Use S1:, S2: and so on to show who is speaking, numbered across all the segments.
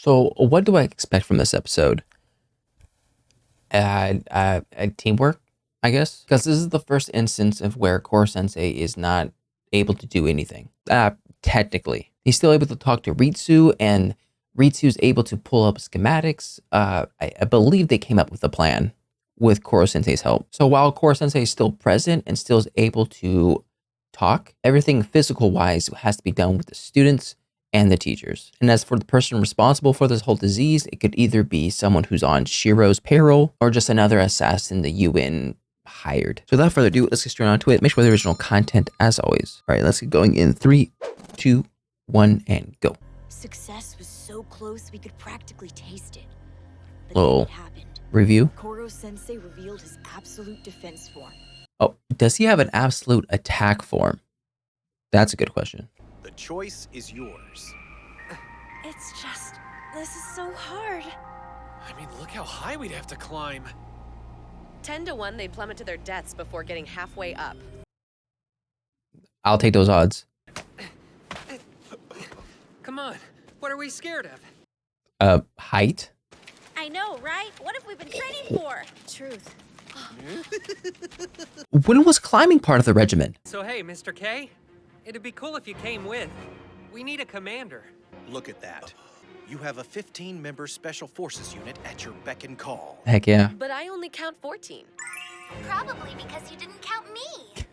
S1: So, what do I expect from this episode? Teamwork, I guess, because this is the first instance of where Koro Sensei is not able to do anything. Technically, he's still able to talk to Ritsu, and Ritsu's able to pull up schematics. I believe they came up with a plan with Koro Sensei's help. So while Koro Sensei is still present and still is able to talk, everything physical wise has to be done with the students and the teachers. And as for the person responsible for this whole disease, it could either be someone who's on Shiro's payroll or just another assassin the UN hired. So without further ado, let's get straight on to it. Make sure the original content as always. All right, let's get going in 3, 2, 1, and go.
S2: Success was so close we could practically taste it. But
S1: Little
S2: then it happened.
S1: review.
S2: Koro Sensei revealed his absolute defense form.
S1: Oh, does he have an absolute attack form? That's a good question.
S3: The choice is yours.
S2: It's just, this is so hard.
S4: I mean, look how high we'd have to climb.
S5: 10 to 1, they'd plummet to their deaths before getting halfway up.
S1: I'll take those odds.
S4: Come on, what are we scared of?
S1: Height?
S6: I know, right? What have we been training for?
S2: Truth.
S1: When was climbing part of the regimen?
S4: So hey, Mr. K, it'd be cool if you came with. We need a commander.
S3: Look at that. You have a 15-member Special Forces unit at your beck and call.
S1: Heck yeah.
S5: But I only count 14.
S6: Probably because you didn't count me.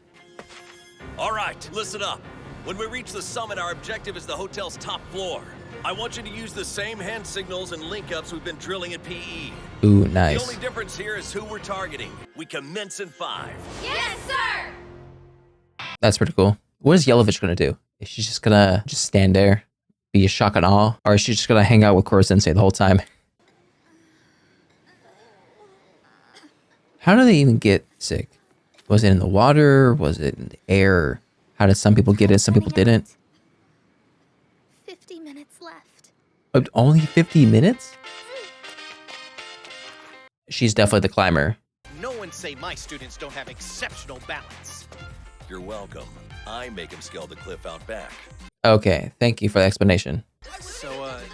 S7: All right, listen up. When we reach the summit, our objective is the hotel's top floor. I want you to use the same hand signals and link-ups we've been drilling at PE.
S1: Ooh,
S7: The
S1: nice.
S7: only difference here is who we're targeting. We commence in 5.
S6: Yes, sir!
S1: That's pretty cool. What is Yellovich gonna do? Is she just gonna stand there, be a shock and awe? Or is she just gonna hang out with Koro Sensei the whole time? How do they even get sick? Was it in the water? Was it in the air? How did some people get it, some people didn't?
S6: 50 minutes left.
S1: Only 50 minutes? She's definitely the climber.
S3: No one say my students don't have exceptional balance.
S7: You're welcome. I make him scale the cliff out back.
S1: Okay, thank you for the explanation.
S8: So,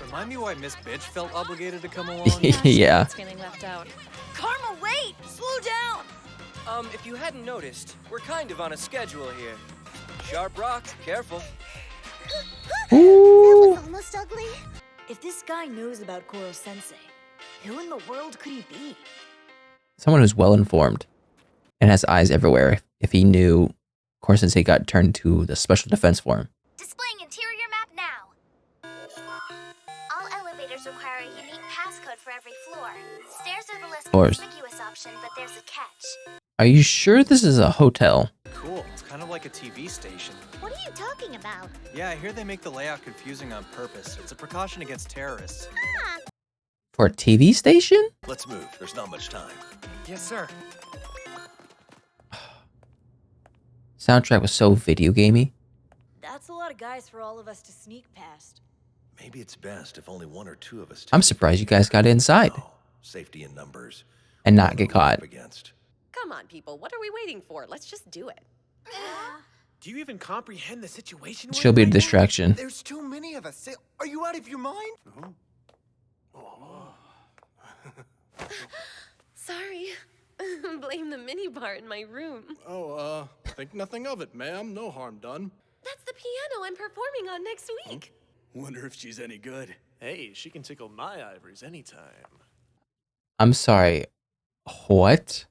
S8: remind me why Miss Bitch felt obligated to come along?
S1: Yeah.
S5: It's feeling left out.
S2: Karma, wait! Slow down!
S8: If you hadn't noticed, we're kind of on a schedule here. Sharp rocks, careful.
S6: That was almost ugly.
S2: If this guy knows about Koro Sensei, who in the world could he be?
S1: Someone who's well informed and has eyes everywhere. If he knew Koro Sensei got turned to the special defense form.
S6: Displaying interior map now. All elevators require a unique passcode for every floor. Stairs are the less
S1: Floors.
S6: conspicuous option, but there's a catch.
S1: Are you sure this is a hotel?
S8: Cool, it's kind of like a TV station.
S6: What are you talking about?
S8: Yeah, I hear they make the layout confusing on purpose. It's a precaution against terrorists.
S1: For a TV station?
S7: Let's move. There's not much time.
S8: Yes, sir.
S1: Soundtrack was so video gamey.
S2: That's a lot of guys for all of us to sneak past.
S7: Maybe it's best if only 1 or 2 of us.
S1: I'm surprised you guys got inside
S7: No, safety in numbers.
S1: and not get caught.
S7: Up against.
S5: Come on, people. What are we waiting for? Let's just do it.
S4: Do you even comprehend the situation? we're
S1: She'll
S4: in
S1: be a
S4: right now?
S1: distraction.
S9: There's too many of us. Are you out of your mind?
S5: Sorry. Blame the minibar in my room.
S9: Oh, think nothing of it, ma'am. No harm done.
S5: That's the piano I'm performing on next week.
S9: Wonder if she's any good.
S4: Hey, she can tickle my ivories anytime.
S1: I'm sorry. What?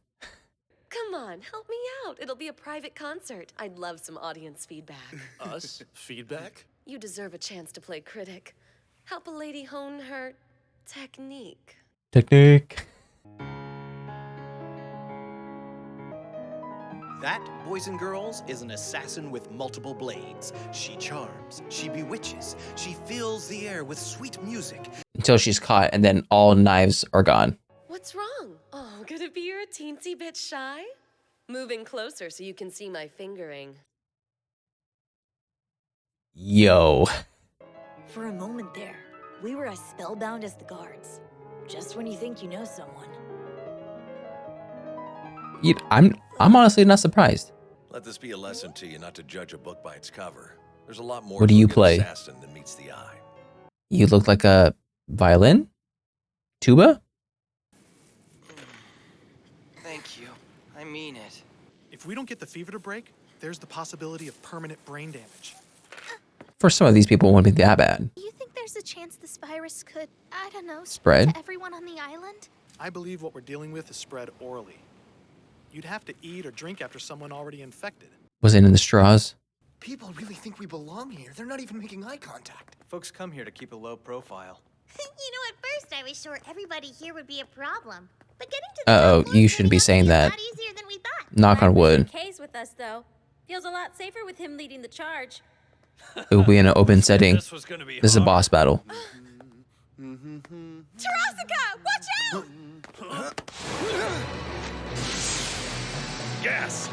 S5: Come on, help me out. It'll be a private concert. I'd love some audience feedback.
S4: Us? Feedback?
S5: You deserve a chance to play critic. Help a lady hone her technique.
S1: Technique.
S3: That, boys and girls, is an assassin with multiple blades. She charms, she bewitches, she fills the air with sweet music.
S1: Until she's caught and then all knives are gone.
S5: What's wrong? Oh, could it be you're a teensy bit shy? Moving closer so you can see my fingering.
S1: Yo.
S2: For a moment there, we were as spellbound as the guards. Just when you think you know someone.
S1: I'm honestly not surprised.
S7: Let this be a lesson to you not to judge a book by its cover. There's a lot more
S1: What do
S7: to
S1: you
S7: a good
S1: play?
S7: assassin than meets the eye.
S1: You look like a Violin? Tuba?
S8: Thank you. I mean it.
S9: If we don't get the fever to break, there's the possibility of permanent brain damage.
S1: For some of these people, it wouldn't be that bad.
S6: Do you think there's a chance this virus could, I don't know,
S1: Spread?
S6: to everyone on the island?
S9: I believe what we're dealing with is spread orally. You'd have to eat or drink after someone already infected.
S1: Was it in the straws?
S10: People really think we belong here. They're not even making eye contact.
S8: Folks come here to keep a low profile.
S6: You know, at first I was sure everybody here would be a problem. But getting to the
S1: Uh-oh,
S6: point
S1: you
S6: was
S1: shouldn't be
S6: turning out to
S1: saying
S6: a
S1: that.
S6: lot easier than we thought.
S1: Knock on wood.
S11: Kay's with us, though. Feels a lot safer with him leading the charge.
S1: It will be in an open setting.
S7: This was gonna be
S1: This is a
S7: hard.
S1: boss battle.
S6: Tarasika, watch out!
S7: Gas!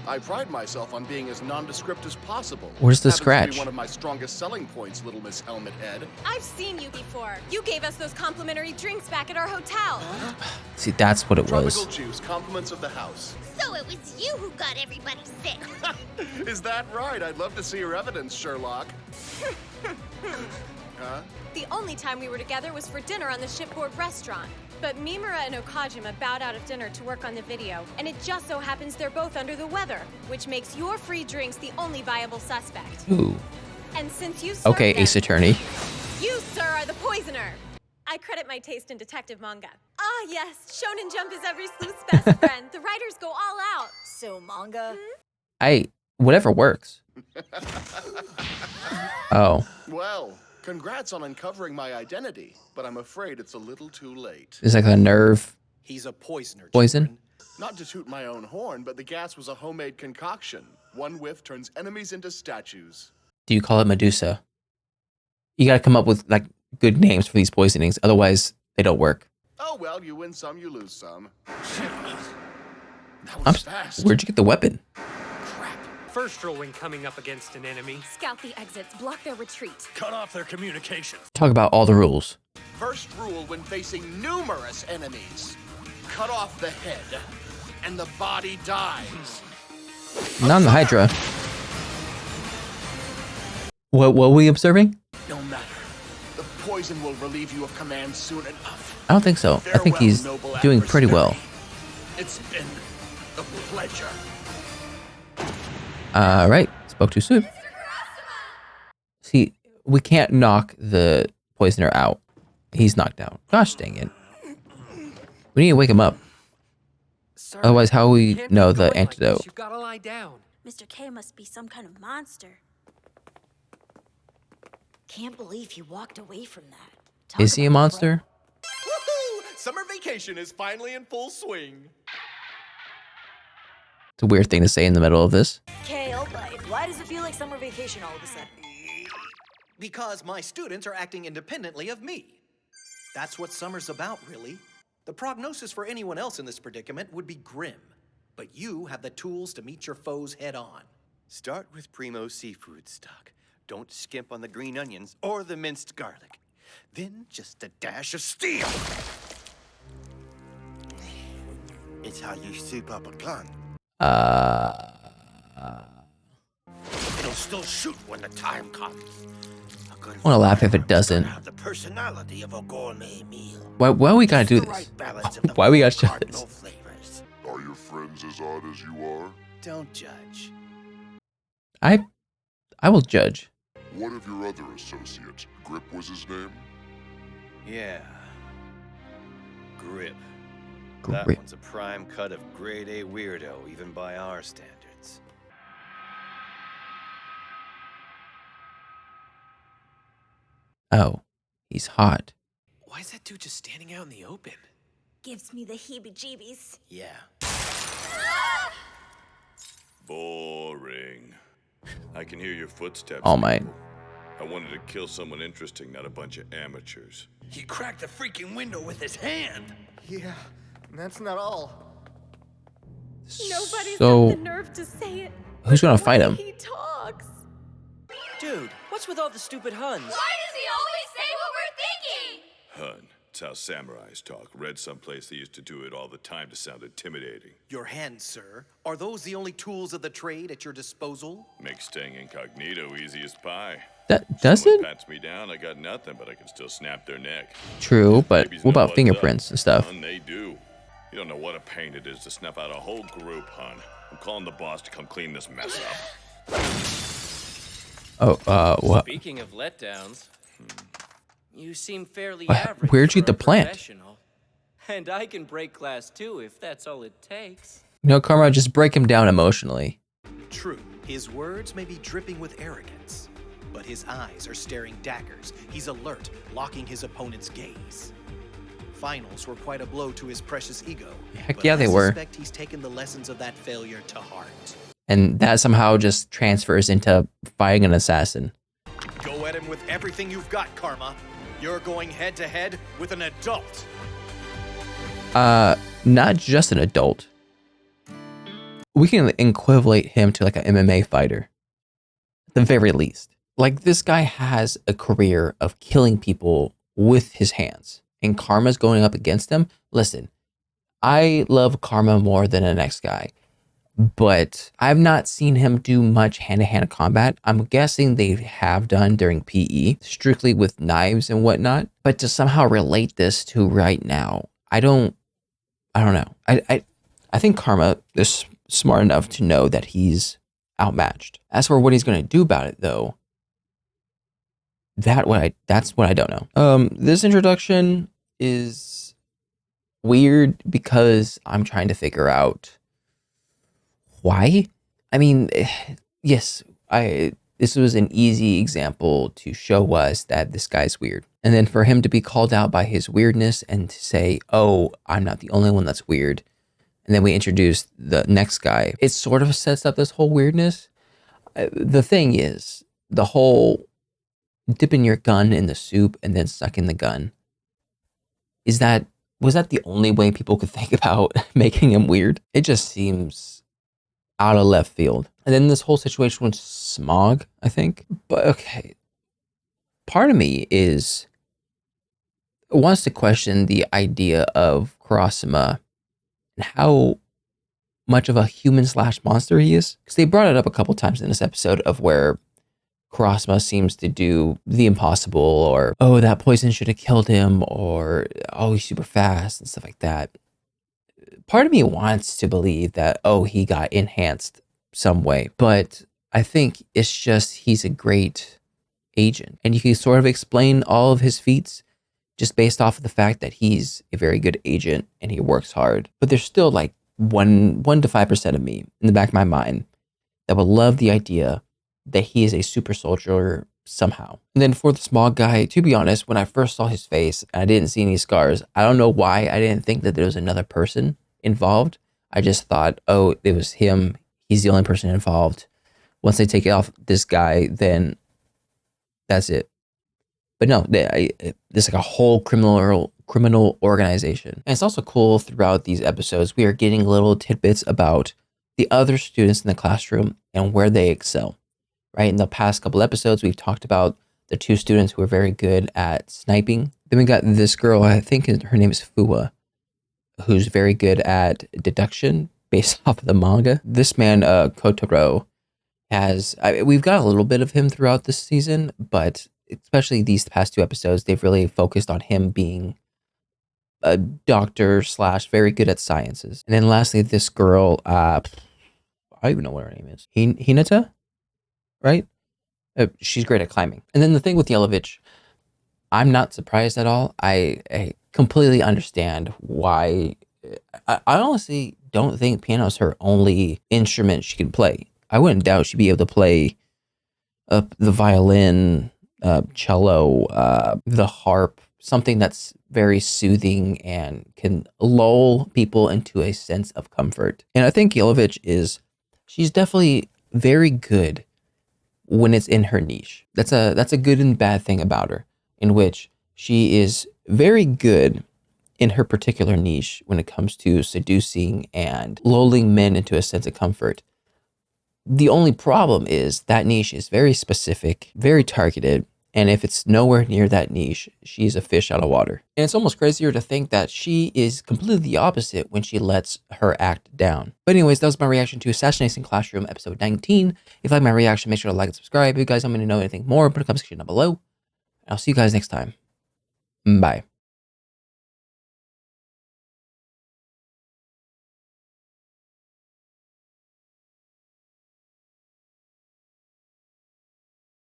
S10: I pride myself on being as nondescript as possible.
S1: Where's the
S10: Happens to be
S1: scratch?
S10: one of my strongest selling points, Little Miss Helmet Head.
S11: I've seen you before. You gave us those complimentary drinks back at our hotel.
S1: See, that's what it
S10: Tropical
S1: was.
S10: juice, compliments of the house.
S6: So it was you who got everybody sick.
S10: Is that right? I'd love to see your evidence, Sherlock. Huh?
S11: The only time we were together was for dinner on the shipboard restaurant. But Mimura and Okajima bowed out of dinner to work on the video, and it just so happens they're both under the weather, which makes your free drinks the only viable suspect.
S1: Ooh.
S11: And since you served
S1: Okay,
S11: them,
S1: Ace Attorney.
S11: you, sir, are the poisoner. I credit my taste in detective manga. Ah, yes, Shonen Jump is every sleuth's best friend. The writers go all out.
S2: So, manga?
S1: Whatever works. Oh,
S10: Well, congrats on uncovering my identity, but I'm afraid it's a little too late.
S1: it's like a nerve
S3: He's a poisoner.
S1: poison.
S3: children.
S10: Not to toot my own horn, but the gas was a homemade concoction. One whiff turns enemies into statues.
S1: Do you call it Medusa? You gotta come up with like good names for these poisonings, otherwise they don't work.
S10: Oh well, you win some, you lose some. That
S1: I'm
S10: was
S1: s-
S10: fast.
S1: Where'd you get the weapon?
S4: First rule when coming up against an enemy.
S11: Scout the exits, block their retreat.
S7: Cut off their communications.
S1: Talk about all the rules.
S10: First rule when facing numerous enemies. Cut off the head, and the body dies.
S1: Not in the Hydra. What were we observing?
S10: No matter. The poison will relieve you of command soon enough.
S1: I don't think so. I think
S10: Farewell,
S1: he's
S10: noble
S1: doing pretty well.
S10: adversary. It's been a pleasure.
S1: Right. Spoke too soon. See, we can't knock the poisoner out. He's knocked out. Gosh dang it. We need to wake him up.
S4: Sir,
S1: Otherwise, how will we
S4: can't
S1: know
S4: keep
S1: the
S4: going like
S1: antidote?
S4: this. You've got to lie down.
S11: Mr. K must be some kind of monster.
S2: Can't believe he walked away from that. Talk
S1: Is he a
S2: about
S1: monster?
S3: Woohoo! Summer vacation is finally in full swing.
S1: It's a weird thing to say in the middle of this.
S2: Kale, why does it feel like summer vacation all of a sudden?
S3: Because my students are acting independently of me. That's what summer's about, really. The prognosis for anyone else in this predicament would be grim. But you have the tools to meet your foes head on.
S12: Start with primo seafood stock. Don't skimp on the green onions or the minced garlic. Then just a dash of steel. It's how you soup up a gun. It'll still shoot when the time comes.
S1: I want to laugh if it doesn't.
S12: Have the personality of a gourmet meal.
S1: Why we gotta do
S12: The
S1: this?
S12: right balance of the
S1: Why we gotta
S12: four
S1: show this?
S12: cardinal flavors.
S13: Are your friends as odd as you are?
S12: Don't judge.
S1: I will judge.
S13: What of your other associate? Grip was his name?
S12: Yeah. Grip.
S1: Grip.
S12: That one's a prime cut of grade A weirdo, even by our standards.
S1: Oh, he's hot.
S8: Why is that dude just standing out in the open?
S11: Gives me the heebie-jeebies.
S12: Yeah.
S13: Boring. I can hear your footsteps.
S1: All Might.
S13: people. I wanted to kill someone interesting, not a bunch of amateurs.
S12: He cracked the freaking window with his hand.
S10: Yeah, that's not all.
S11: Nobody's
S1: So-
S11: got the nerve to say it.
S1: Who's gonna
S11: but
S1: fight
S11: when
S1: him?
S11: He talks.
S8: Dude, what's with all the stupid Huns?
S6: Why does he always say what we're thinking?
S13: Hun, it's how samurais talk. Read someplace they used to do it all the time to sound intimidating.
S3: Your hands, sir. Are those the only tools of the trade at your disposal?
S13: Makes staying incognito easy as pie.
S1: Does
S13: Someone
S1: it?
S13: pats me down, I got nothing, but I can still snap their neck.
S1: True, but
S13: Babies
S1: what
S13: know
S1: about
S13: what's
S1: fingerprints
S13: up.
S1: and stuff?
S13: Hun, they do. You don't know what a pain it is to snuff out a whole group, hun. I'm calling the boss to come clean this mess up.
S1: Oh, what?
S8: Speaking of letdowns, you seem fairly average.
S1: Where'd you get
S8: for
S1: the
S8: a
S1: plant?
S8: professional. And I can break glass too if that's all it takes.
S1: No, Karma, just break him down emotionally.
S3: True, his words may be dripping with arrogance, but his eyes are staring daggers. He's alert, locking his opponent's gaze. Finals were quite a blow to his precious ego.
S1: Heck
S3: but
S1: yeah, they were.
S3: I suspect he's taken the lessons of that failure to heart.
S1: And that somehow just transfers into fighting an assassin.
S3: Go at him with everything you've got, Karma. You're going head to head with an adult.
S1: Not just an adult. We can equivalent him to like an MMA fighter. At the very least. Like, this guy has a career of killing people with his hands. And Karma's going up against him. Listen, I love Karma more than the next guy. But I've not seen him do much hand-to-hand combat. I'm guessing they have done during PE, strictly with knives and whatnot. But to somehow relate this to right now, I don't know. I think Karma is smart enough to know that he's outmatched. As for what he's going to do about it, though, that's what I don't know. This introduction is weird because I'm trying to figure out why. I mean, yes, this was an easy example to show us that this guy's weird. And then for him to be called out by his weirdness and to say, oh, I'm not the only one that's weird. And then we introduce the next guy. It sort of sets up this whole weirdness. The thing is, the whole dipping your gun in the soup and then sucking the gun. Was that the only way people could think about making him weird? It just seems out of left field. And then this whole situation with Smog, I think. But okay, part of me wants to question the idea of Kurosama and how much of a human/monster he is. Because they brought it up a couple times in this episode of where Kurosama seems to do the impossible, or, oh, that poison should have killed him, or, oh, he's super fast and stuff like that. Part of me wants to believe that, oh, he got enhanced some way. But I think it's just he's a great agent. And you can sort of explain all of his feats just based off of the fact that he's a very good agent and he works hard. But there's still like 1 to 5% of me in the back of my mind that would love the idea that he is a super soldier somehow. And then for the Smog guy, to be honest, when I first saw his face and I didn't see any scars, I don't know why I didn't think that there was another person involved. I just thought, oh, it was him. He's the only person involved. Once they take off this guy, then that's it. But no, there's like a whole criminal organization. And it's also cool throughout these episodes, we are getting little tidbits about the other students in the classroom and where they excel. Right? In the past couple episodes, we've talked about the 2 students who are very good at sniping. Then we got this girl, I think her name is Fua, who's very good at deduction based off of the manga. This man, Kotaro, we've got a little bit of him throughout this season, but especially these past 2 episodes, they've really focused on him being a doctor / very good at sciences. And then lastly, this girl, I don't even know what her name is. Hinata? Right? She's great at climbing. And then the thing with Yelovich, I'm not surprised at all. I completely understand why. I honestly don't think piano is her only instrument she can play. I wouldn't doubt she'd be able to play the violin, cello, the harp, something that's very soothing and can lull people into a sense of comfort. And I think Yelovich she's definitely very good when it's in her niche. That's a good and bad thing about her, in which she is very good in her particular niche when it comes to seducing and lulling men into a sense of comfort. The only problem is that niche is very specific, very targeted, And if it's nowhere near that niche, she's a fish out of water. And it's almost crazier to think that she is completely the opposite when she lets her act down. But anyways, that was my reaction to Assassination Classroom episode 19. If you like my reaction, make sure to like and subscribe. If you guys want me to know anything more, put a comment section down below. I'll see you guys next time. Bye.